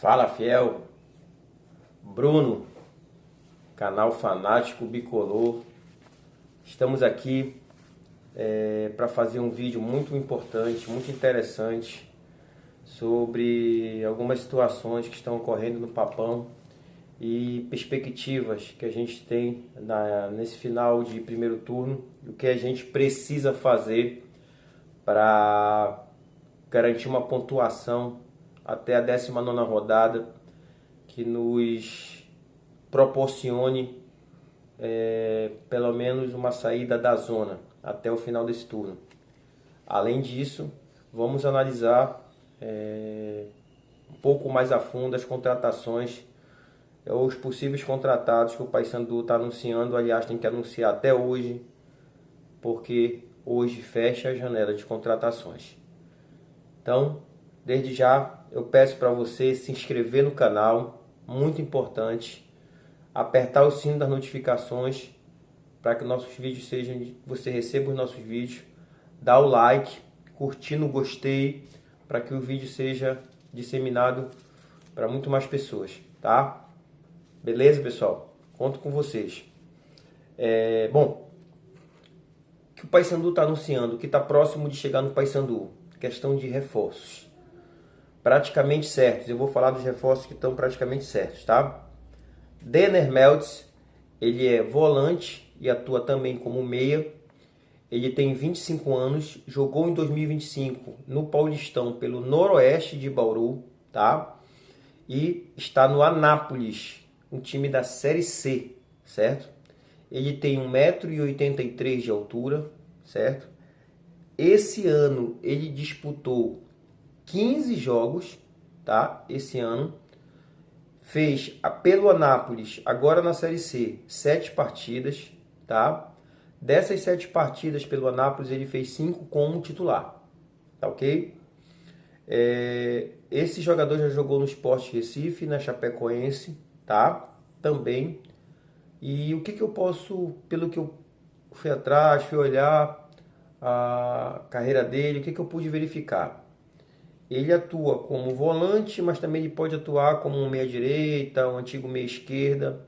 Fala, fiel. Bruno, canal Fanático Bicolor. Estamos aqui para fazer um vídeo muito importante, muito interessante sobre algumas situações que estão ocorrendo no Papão e perspectivas que a gente tem nesse final de primeiro turno e o que a gente precisa fazer para garantir uma pontuação até a 19ª rodada que nos proporcione pelo menos uma saída da zona até o final desse turno. Além disso, vamos analisar um pouco mais a fundo as contratações, os possíveis contratados que o Paysandu está anunciando. Aliás, tem que anunciar até hoje, porque hoje fecha a janela de contratações. Então, desde já, eu peço para você se inscrever no canal, muito importante, apertar o sino das notificações para que nossos vídeos você receba os nossos vídeos, dá o like, curtir no gostei, para que o vídeo seja disseminado para muito mais pessoas, tá? Beleza, pessoal? Conto com vocês. Bom, o que o Paysandu está anunciando, que está próximo de chegar no Paysandu, questão de reforços. Praticamente certos. Eu vou falar dos reforços que estão praticamente certos, tá? Denner Meltz, ele é volante e atua também como meia. Ele tem 25 anos, jogou em 2025 no Paulistão pelo Noroeste de Bauru, tá? E está no Anápolis, um time da Série C, certo? Ele tem 1,83 m de altura, certo? Esse ano ele disputou 15 jogos, tá? Esse ano. Fez pelo Anápolis, agora na Série C, 7 partidas, tá? Dessas 7 partidas pelo Anápolis, ele fez 5 como titular, tá ok? Esse jogador já jogou no Sport Recife, na Chapecoense, tá? Também. E o que eu posso, pelo que eu fui atrás, fui olhar a carreira dele, o que eu pude verificar? Ele atua como volante, mas também ele pode atuar como um meia-direita, um antigo meia-esquerda.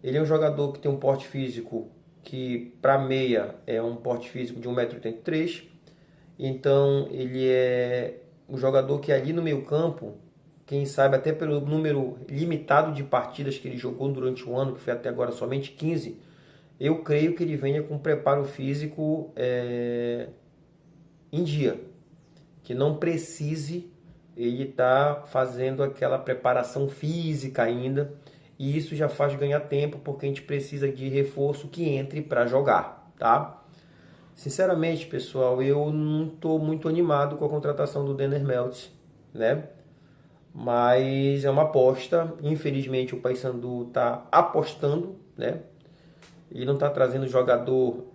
Ele é um jogador que tem um porte físico que, para meia, é um porte físico de 1,83 m. Então, ele é um jogador que ali no meio campo, quem sabe até pelo número limitado de partidas que ele jogou durante o ano, que foi até agora somente 15, eu creio que ele venha com preparo físico em dia, que não precise ele estar fazendo aquela preparação física ainda, e isso já faz ganhar tempo, porque a gente precisa de reforço que entre para jogar, tá? Sinceramente, pessoal, eu não estou muito animado com a contratação do Denner Meltz, né? Mas é uma aposta. Infelizmente, o Paysandu está apostando, né? E não está trazendo jogador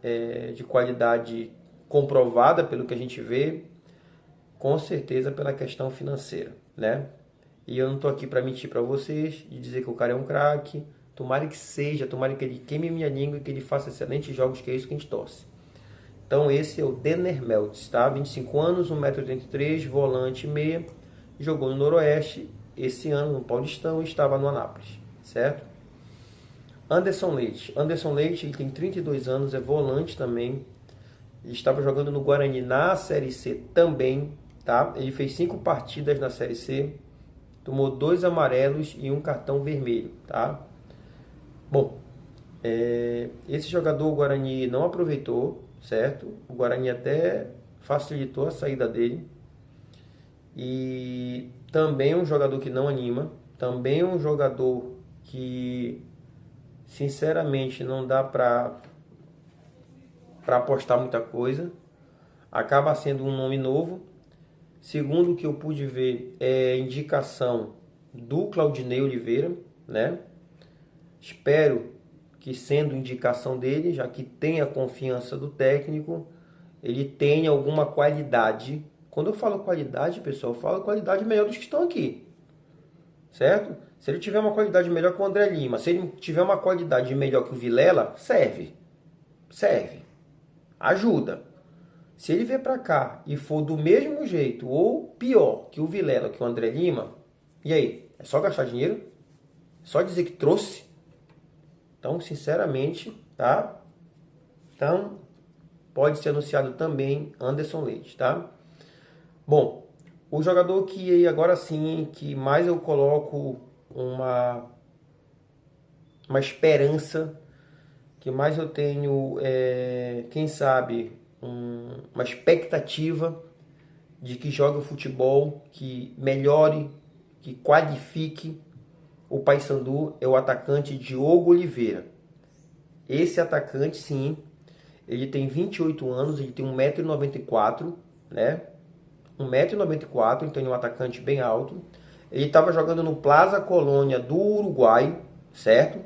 de qualidade comprovada, pelo que a gente vê, com certeza pela questão financeira, né? E eu não tô aqui para mentir para vocês e dizer que o cara é um craque. Tomara que seja, tomara que ele queime minha língua e que ele faça excelentes jogos, que é isso que a gente torce. Então esse é o Denner Meltz, tá? 25 anos, 1,83 m, volante e meia. Jogou no Noroeste esse ano no Paulistão e estava no Anápolis, certo? Anderson Leite. Anderson Leite, ele tem 32 anos, é volante também. Ele estava jogando no Guarani na Série C também, tá? Ele fez 5 partidas na Série C, tomou 2 amarelos e 1 cartão vermelho, tá? Bom, esse jogador o Guarani não aproveitou, certo? O Guarani até facilitou a saída dele. E também um jogador que não anima, também um jogador que, sinceramente, não dá para apostar muita coisa. Acaba sendo um nome novo. Segundo o que eu pude ver, é indicação do Claudinei Oliveira, né? Espero que, sendo indicação dele, já que tem a confiança do técnico, ele tenha alguma qualidade. Quando eu falo qualidade, pessoal, eu falo qualidade melhor dos que estão aqui, certo? Se ele tiver uma qualidade melhor que o André Lima, se ele tiver uma qualidade melhor que o Vilela, serve, ajuda. Se ele vier para cá e for do mesmo jeito ou pior que o Vilela, que o André Lima, E aí? É só gastar dinheiro? É só dizer que trouxe? Então, sinceramente, tá? Então, pode ser anunciado também Anderson Leite, tá? Bom, o jogador que agora sim, que mais eu coloco uma esperança, que mais eu tenho, quem sabe, uma expectativa de que jogue o futebol, que melhore, que qualifique o Paysandu, é o atacante Diogo Oliveira. Esse atacante, sim, ele tem 28 anos, ele tem 1,94 m, né? 1,94 m, então ele é um atacante bem alto. Ele estava jogando no Plaza Colônia do Uruguai, certo?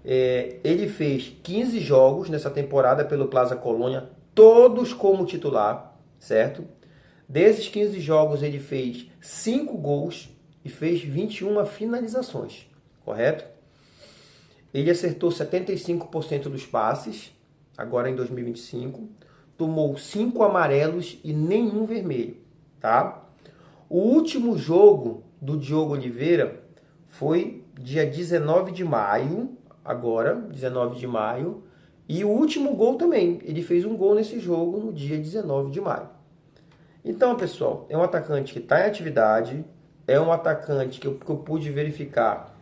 Ele fez 15 jogos nessa temporada pelo Plaza Colônia, todos como titular, certo? Desses 15 jogos ele fez 5 gols e fez 21 finalizações, correto? Ele acertou 75% dos passes, agora em 2025, tomou 5 amarelos e nenhum vermelho, tá? O último jogo do Diogo Oliveira foi dia 19 de maio, agora, 19 de maio, e o último gol também, ele fez um gol nesse jogo no dia 19 de maio. Então, pessoal, é um atacante que está em atividade, é um atacante que eu pude verificar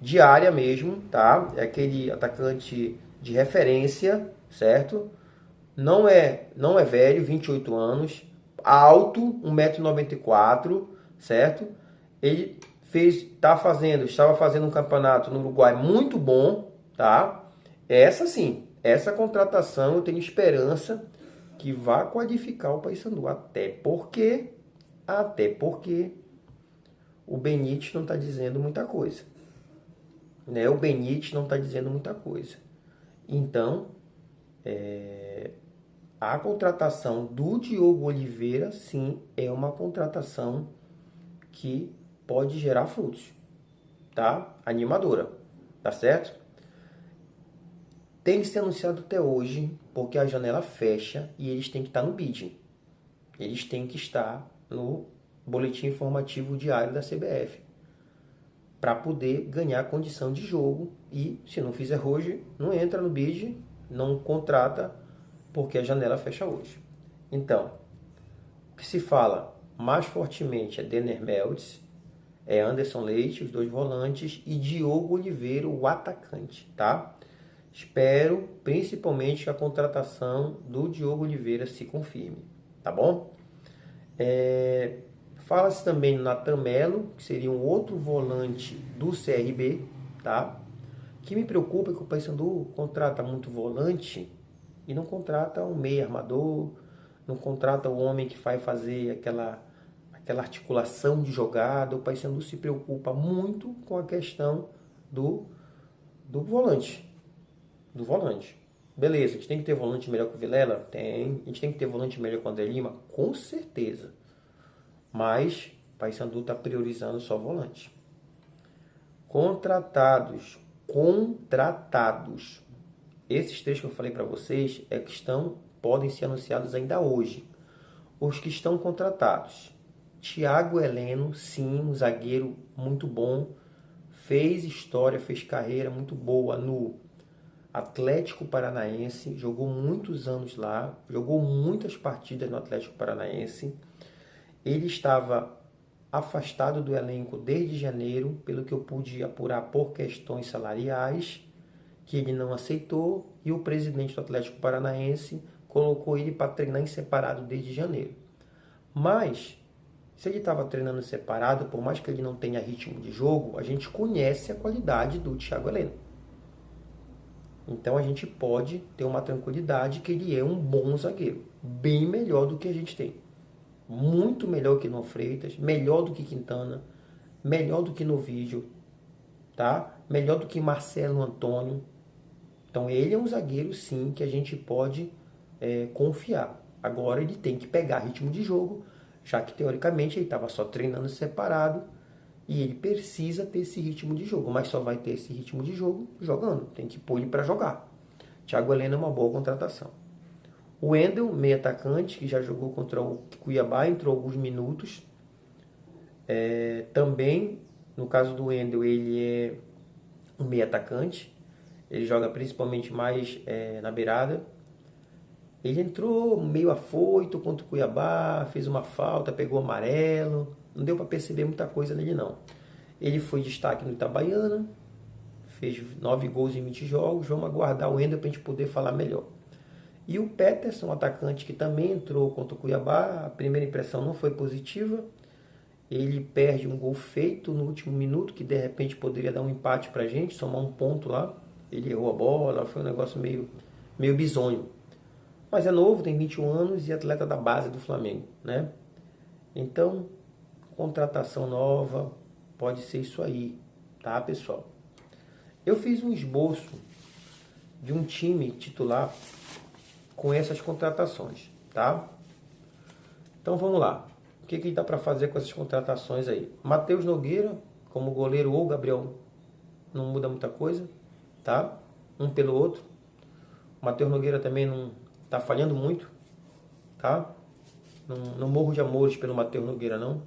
diária mesmo, tá? É aquele atacante de referência, certo? Não é velho, 28 anos, alto, 1,94 m, certo? Ele estava fazendo um campeonato no Uruguai muito bom, tá? Essa sim, essa contratação eu tenho esperança que vai qualificar o Paysandu, até porque o Benítez não está dizendo muita coisa, né? O Benítez não está dizendo muita coisa. Então, a contratação do Diogo Oliveira, sim, é uma contratação que pode gerar frutos, tá? Animadora, tá certo? Tem que ser anunciado até hoje, porque a janela fecha e eles têm que estar no bidding. Eles têm que estar no boletim informativo diário da CBF para poder ganhar condição de jogo e, se não fizer hoje, não entra no bid, não contrata, porque a janela fecha hoje. Então, o que se fala mais fortemente é Denner Meltz, é Anderson Leite, os dois volantes, e Diogo Oliveira, o atacante, tá? Espero, principalmente, que a contratação do Diogo Oliveira se confirme, tá bom? Fala-se também no Natan Melo, que seria um outro volante do CRB, tá? O que me preocupa é que o Paysandu contrata muito volante e não contrata um meio armador, não contrata o homem que vai fazer aquela articulação de jogada. O Paysandu se preocupa muito com a questão do volante. Do volante. Beleza, a gente tem que ter volante melhor que o Vilela? Tem. A gente tem que ter volante melhor que o André Lima? Com certeza. Mas o Paysandu está priorizando só volante. Contratados. Esses três que eu falei para vocês podem ser anunciados ainda hoje. Os que estão contratados. Thiago Heleno, sim, um zagueiro muito bom. Fez história, fez carreira muito boa no Atlético Paranaense. Jogou muitos anos lá. Jogou muitas partidas no Atlético Paranaense. Ele estava afastado do elenco desde janeiro, pelo que eu pude apurar por questões salariais, que ele não aceitou, e o presidente do Atlético Paranaense colocou ele para treinar em separado desde janeiro. Mas, se ele estava treinando separado, por mais que ele não tenha ritmo de jogo, a gente conhece a qualidade do Thiago Heleno. Então a gente pode ter uma tranquilidade que ele é um bom zagueiro, bem melhor do que a gente tem. Muito melhor que no Freitas, melhor do que Quintana, melhor do que no vídeo, tá? Melhor do que Marcelo Antônio. Então ele é um zagueiro, sim, que a gente pode confiar. Agora ele tem que pegar ritmo de jogo, já que teoricamente ele estava só treinando separado e ele precisa ter esse ritmo de jogo, mas só vai ter esse ritmo de jogo jogando. Tem que pôr ele para jogar. Thiago Heleno é uma boa contratação. O Wendel, meio atacante, que já jogou contra o Cuiabá, entrou alguns minutos. Também, no caso do Wendel, ele é um meio atacante. Ele joga principalmente mais na beirada. Ele entrou meio afoito contra o Cuiabá, fez uma falta, pegou amarelo. Não deu para perceber muita coisa nele, não. Ele foi destaque no Itabaiana, fez 9 gols em 20 jogos. Vamos aguardar o Wendel para a gente poder falar melhor. E o Peterson, um atacante que também entrou contra o Cuiabá, a primeira impressão não foi positiva. Ele perde um gol feito no último minuto, que de repente poderia dar um empate pra gente, somar um ponto lá. Ele errou a bola, foi um negócio meio bizonho. Mas é novo, tem 21 anos e atleta da base do Flamengo, né? Então, contratação nova, pode ser isso aí, tá, pessoal? Eu fiz um esboço de um time titular com essas contratações, tá? Então vamos lá. O que dá para fazer com essas contratações aí? Matheus Nogueira, como goleiro, ou Gabriel, não muda muita coisa, tá? Um pelo outro. O Matheus Nogueira também não tá falhando muito, tá? Não morro de amores pelo Matheus Nogueira, não.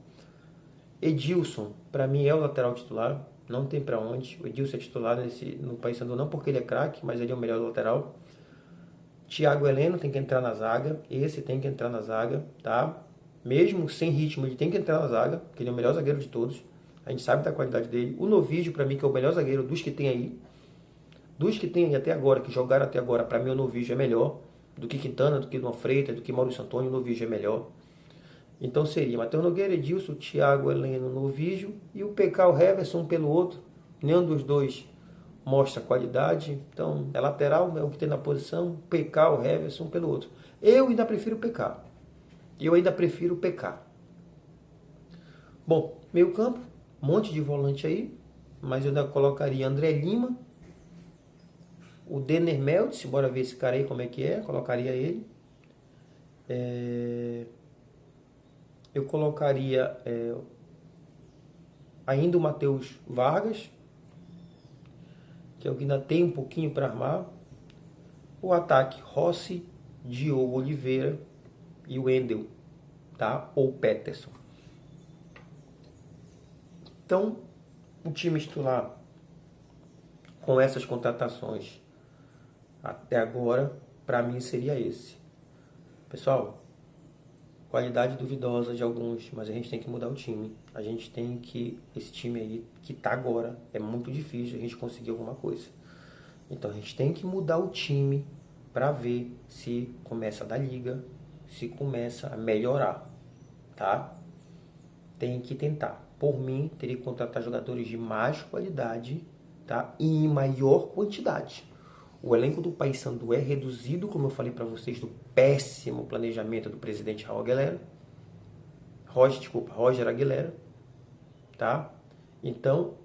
Edilson, para mim é o lateral titular, não tem para onde. O Edilson é titular no Paysandu, não porque ele é craque, mas ele é o melhor lateral. Thiago Heleno tem que entrar na zaga, esse tem que entrar na zaga, tá? Mesmo sem ritmo, ele tem que entrar na zaga, porque ele é o melhor zagueiro de todos. A gente sabe da qualidade dele. O Novígio, para mim, que é o melhor zagueiro dos que tem aí. Dos que tem aí até agora, que jogaram até agora, para mim o Novígio é melhor do que Quintana, do que Dom Freitas, do que Maurício Antônio. O Novígio é melhor. Então seria Matheus Nogueira, Edilson, Thiago Heleno, Novígio e o PK, o Heverson, um pelo outro. Nenhum dos dois mostra qualidade. Então é lateral, é o que tem na posição. PK, o Heverson, um pelo outro. Eu ainda prefiro o PK. Eu ainda prefiro o PK. Bom, meio campo, um monte de volante aí, mas eu ainda colocaria André Lima, o Denner Meltz, bora ver esse cara aí como é que é, colocaria ele. Eu colocaria ainda o Matheus Vargas, que é o que ainda tem um pouquinho para armar. O ataque, Rossi, Diogo Oliveira e o Wendel, tá? Ou Peterson. Então, o time titular com essas contratações até agora, para mim seria esse. Pessoal, qualidade duvidosa de alguns, mas a gente tem que mudar o time. A gente tem que, esse time aí que tá agora, é muito difícil a gente conseguir alguma coisa. Então a gente tem que mudar o time para ver se começa a dar liga, se começa a melhorar, tá? Tem que tentar. Por mim, teria que contratar jogadores de mais qualidade, tá? E em maior quantidade. O elenco do Paysandu é reduzido, como eu falei para vocês, do péssimo planejamento do presidente Roger Aguilera, tá? Então,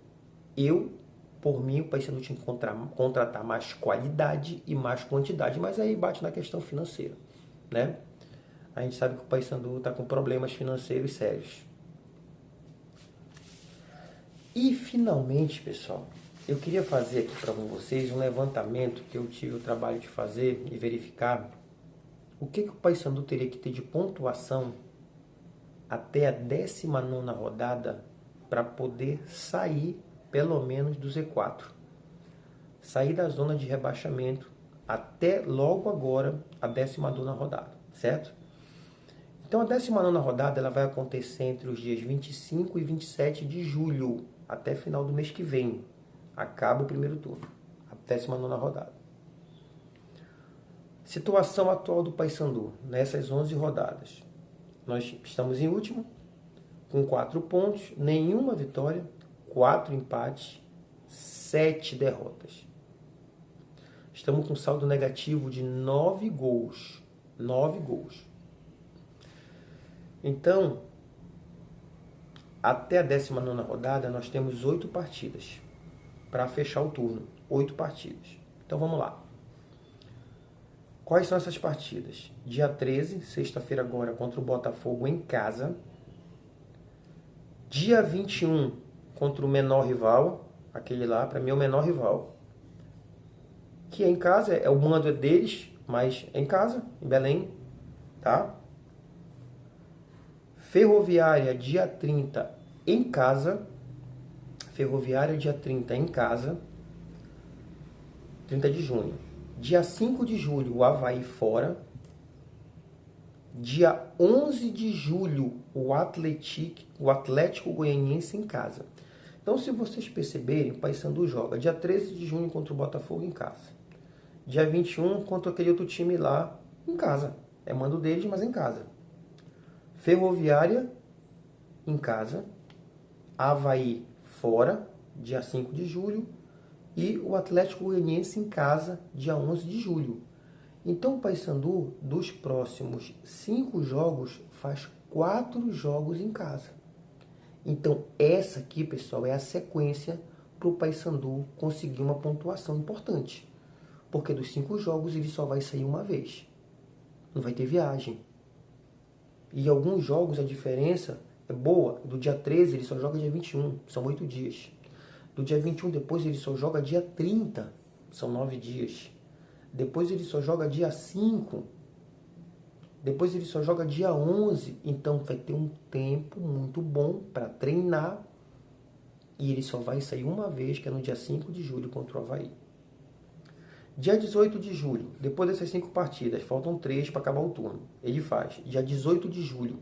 por mim, o Paysandu tinha que contratar mais qualidade e mais quantidade, mas aí bate na questão financeira, né? A gente sabe que o Paysandu está com problemas financeiros sérios. E, finalmente, pessoal, eu queria fazer aqui para vocês um levantamento que eu tive o trabalho de fazer e verificar o que o Paysandu teria que ter de pontuação até a 19ª rodada para poder sair, pelo menos, do Z4. Sair da zona de rebaixamento até logo agora a 19ª rodada, certo? Então a 19ª rodada ela vai acontecer entre os dias 25 e 27 de julho, até final do mês que vem. Acaba o primeiro turno, a 19ª rodada. Situação atual do Paysandu, nessas 11 rodadas. Nós estamos em último, com 4 pontos, nenhuma vitória, 4 empates, 7 derrotas. Estamos com saldo negativo de 9 gols. 9 gols. Então, até a 19ª rodada, nós temos 8 partidas para fechar o turno. 8 partidas. Então, vamos lá. Quais são essas partidas? Dia 13, sexta-feira agora, contra o Botafogo em casa. Dia 21, contra o menor rival. Aquele lá, para mim, é o menor rival. Que é em casa, o mando é deles, mas é em casa, em Belém, tá? Ferroviária, dia 30, em casa. Ferroviária, dia 30 em casa. 30 de junho. Dia 5 de julho, o Avaí fora. Dia 11 de julho, o Atlético Goianiense em casa. Então, se vocês perceberem, o Paysandu joga dia 13 de junho contra o Botafogo em casa. Dia 21 contra aquele outro time lá em casa. É mando deles, mas em casa. Ferroviária em casa. Avaí fora, dia 5 de julho. E o Atlético Goianiense em casa, dia 11 de julho. Então, o Paysandu, dos próximos 5 jogos, faz 4 jogos em casa. Então, essa aqui, pessoal, é a sequência para o Paysandu conseguir uma pontuação importante. Porque dos 5 jogos, ele só vai sair uma vez. Não vai ter viagem. E alguns jogos, a diferença é boa. Do dia 13, ele só joga dia 21. São 8 dias. Do dia 21, depois, ele só joga dia 30. São 9 dias. Depois ele só joga dia 5. Depois ele só joga dia 11. Então vai ter um tempo muito bom para treinar. E ele só vai sair uma vez, que é no dia 5 de julho contra o Avaí. Dia 18 de julho, depois dessas 5 partidas, faltam 3 para acabar o turno. Ele faz dia 18 de julho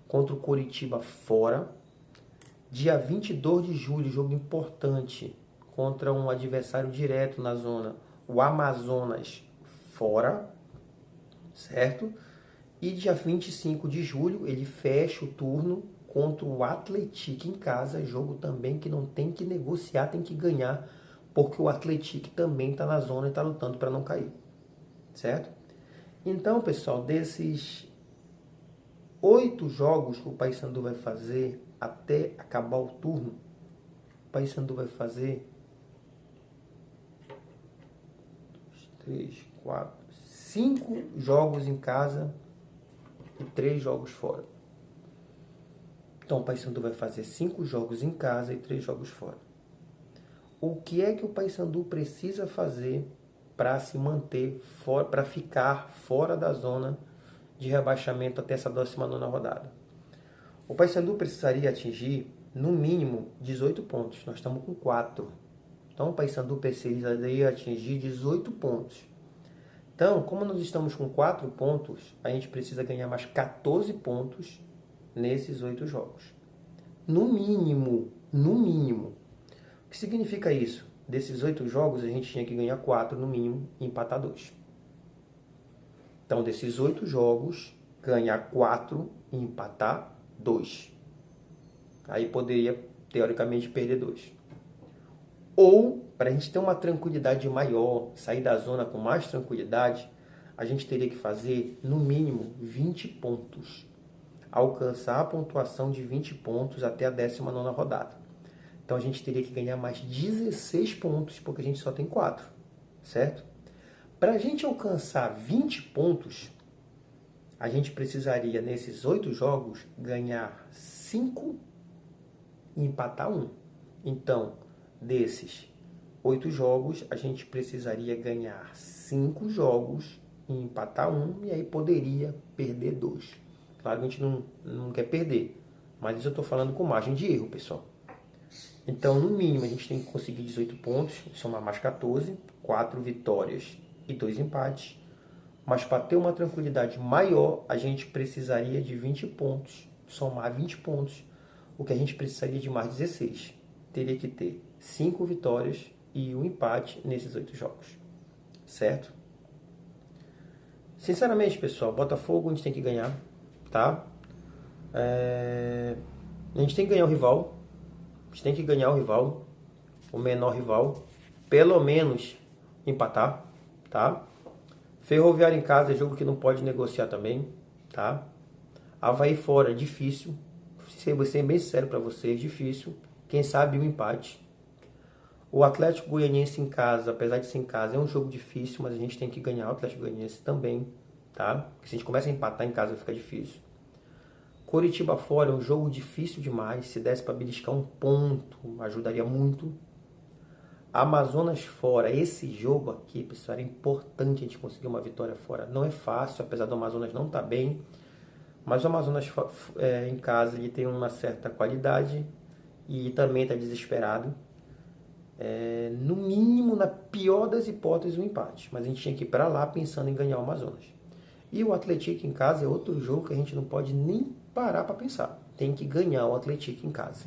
contra o Coritiba fora. Dia 22 de julho, jogo importante contra um adversário direto na zona, o Amazonas fora, certo? E dia 25 de julho, ele fecha o turno contra o Atlético em casa, jogo também que não tem que negociar, tem que ganhar, porque o Atlético também está na zona e está lutando para não cair, certo? Então, pessoal, desses 8 jogos que o Paysandu vai fazer até acabar o turno, o Paysandu vai fazer 3, 4, 5 jogos em casa e 3 jogos fora. Então, o Paysandu vai fazer 5 jogos em casa e 3 jogos fora. O que é que o Paysandu precisa fazer para se manter fora, para ficar fora da zona de rebaixamento até essa 19ª rodada? O Paysandu precisaria atingir, no mínimo, 18 pontos. Nós estamos com 4. Então, o Paysandu precisaria atingir 18 pontos. Então, como nós estamos com 4 pontos, a gente precisa ganhar mais 14 pontos nesses 8 jogos. No mínimo, no mínimo. O que significa isso? Desses 8 jogos, a gente tinha que ganhar 4 no mínimo e empatar 2. Então, desses 8 jogos, ganhar 4 e empatar 2. Aí poderia, teoricamente, perder 2. Ou, para a gente ter uma tranquilidade maior, sair da zona com mais tranquilidade, a gente teria que fazer, no mínimo, 20 pontos. Alcançar a pontuação de 20 pontos até a 19ª rodada. Então, a gente teria que ganhar mais 16 pontos, porque a gente só tem 4, certo? Para a gente alcançar 20 pontos, a gente precisaria, nesses 8 jogos, ganhar 5 e empatar 1. Então, desses 8 jogos, a gente precisaria ganhar 5 jogos e empatar 1, e aí poderia perder 2. Claro que a gente não quer perder, mas isso eu estou falando com margem de erro, pessoal. Então, no mínimo, a gente tem que conseguir 18 pontos, somar mais 14, 4 vitórias e 2 empates. Mas para ter uma tranquilidade maior, a gente precisaria de 20 pontos, somar 20 pontos, o que a gente precisaria de mais 16. Teria que ter 5 vitórias e 1 empate nesses 8 jogos, certo? Sinceramente, pessoal, Botafogo a gente tem que ganhar, tá? A gente tem que ganhar o rival. A gente tem que ganhar o rival, o menor rival, pelo menos empatar, tá? Ferroviária em casa é jogo que não pode negociar também, tá? Avaí fora, difícil. Vou ser bem sincero para vocês, difícil. Quem sabe um empate. O Atlético Goianiense em casa, apesar de ser em casa, é um jogo difícil, mas a gente tem que ganhar o Atlético Goianiense também, tá? Porque se a gente começa a empatar em casa, fica difícil. Coritiba fora é um jogo difícil demais. Se desse para beliscar um ponto, ajudaria muito. Amazonas fora, esse jogo aqui, pessoal, era importante a gente conseguir uma vitória fora. Não é fácil, apesar do Amazonas não estar bem, Mas o Amazonas em casa ele tem uma certa qualidade e também está desesperado. No mínimo, na pior das hipóteses, um empate. Mas a gente tinha que ir para lá pensando em ganhar o Amazonas. E o Atlético em casa é outro jogo que a gente não pode nem parar para pensar. Tem que ganhar o Atlético em casa.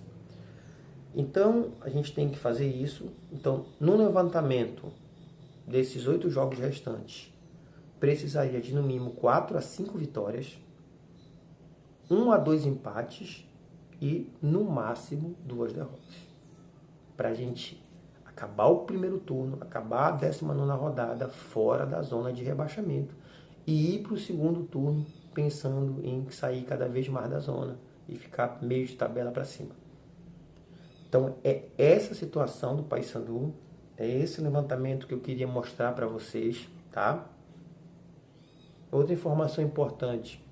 Então, a gente tem que fazer isso. Então, no levantamento desses 8 jogos restantes, precisaria de no mínimo 4 a 5 vitórias, 1 a 2 empates e no máximo 2 derrotas. Para a gente acabar o primeiro turno, acabar a 19ª rodada fora da zona de rebaixamento e ir para o segundo turno pensando em sair cada vez mais da zona e ficar meio de tabela para cima. Então é essa situação do Paysandu, é esse levantamento que eu queria mostrar para vocês, tá? Outra informação importante,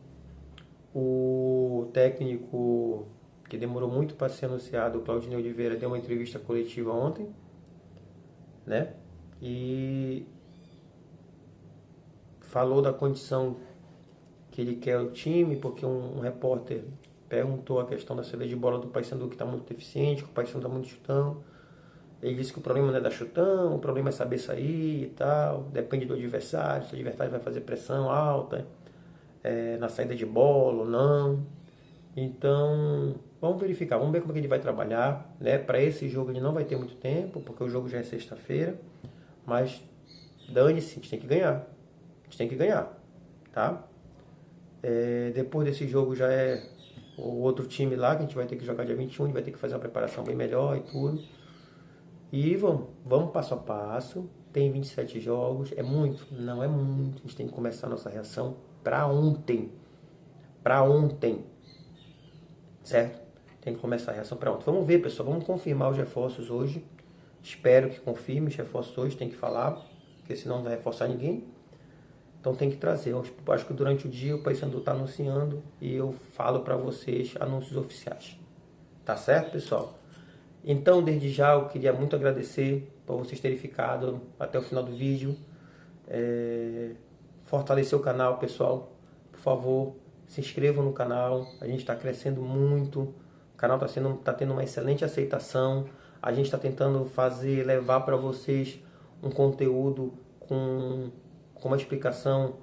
o técnico que demorou muito para ser anunciado, o Claudinei Oliveira, deu uma entrevista coletiva ontem, né? E falou da condição que ele quer o time, porque um repórter perguntou a questão da saída de bola do Paysandu, que está muito deficiente, que o Paysandu está muito chutão. Ele disse que o problema não é dar chutão, o problema é saber sair e tal, depende do adversário, se o adversário vai fazer pressão alta na saída de bola ou não. Então, vamos verificar, vamos ver como é que ele vai trabalhar, né? Para esse jogo ele não vai ter muito tempo, porque o jogo já é sexta-feira, mas dane-se, a gente tem que ganhar. A gente tem que ganhar, tá? Depois desse jogo já é o outro time lá, que a gente vai ter que jogar dia 21, a gente vai ter que fazer uma preparação bem melhor e tudo. E vamos passo a passo. Tem 27 jogos, é muito? Não é muito. A gente tem que começar a nossa reação para ontem. Para ontem. Certo? Tem que começar a reação para ontem. Vamos ver, pessoal. Vamos confirmar os reforços hoje. Espero que confirme os reforços hoje. Tem que falar, porque senão não vai reforçar ninguém. Então tem que trazer. Eu acho que durante o dia o Paysandu está anunciando e eu falo para vocês anúncios oficiais. Tá certo, pessoal? Então, desde já, eu queria muito agradecer por vocês terem ficado até o final do vídeo. Fortalecer o canal, pessoal. Por favor, se inscrevam no canal. A gente está crescendo muito. O canal está tendo uma excelente aceitação. A gente está tentando levar para vocês um conteúdo com uma explicação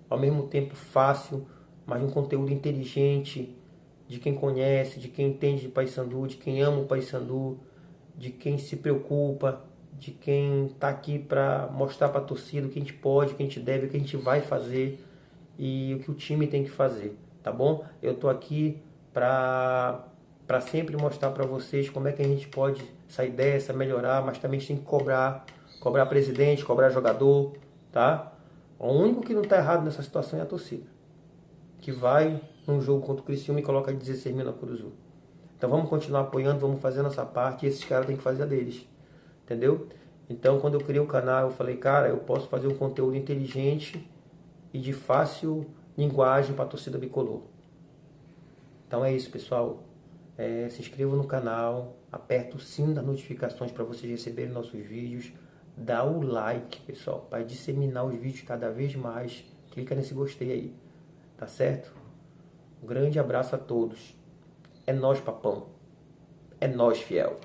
ao mesmo tempo fácil, mas um conteúdo inteligente, de quem conhece, de quem entende de Paysandu, de quem ama o Paysandu, de quem se preocupa, de quem está aqui para mostrar para a torcida o que a gente pode, o que a gente deve, o que a gente vai fazer e o que o time tem que fazer, tá bom? Eu estou aqui para sempre mostrar para vocês como é que a gente pode sair dessa, melhorar, mas também a gente tem que cobrar presidente, cobrar jogador, tá? O único que não está errado nessa situação é a torcida, que vai num jogo contra o Criciúma e coloca 16 mil na Curuzu. Então vamos continuar apoiando, vamos fazer a nossa parte e esses caras têm que fazer a deles, entendeu? Então quando eu criei o canal eu falei, cara, eu posso fazer um conteúdo inteligente e de fácil linguagem para a torcida bicolor. Então é isso, pessoal. Se inscrevam no canal, aperta o sino das notificações para vocês receberem nossos vídeos. Dá o like, pessoal, para disseminar os vídeos cada vez mais. Clica nesse gostei aí, tá certo? Um grande abraço a todos. É nóis, papão. É nóis, fiel.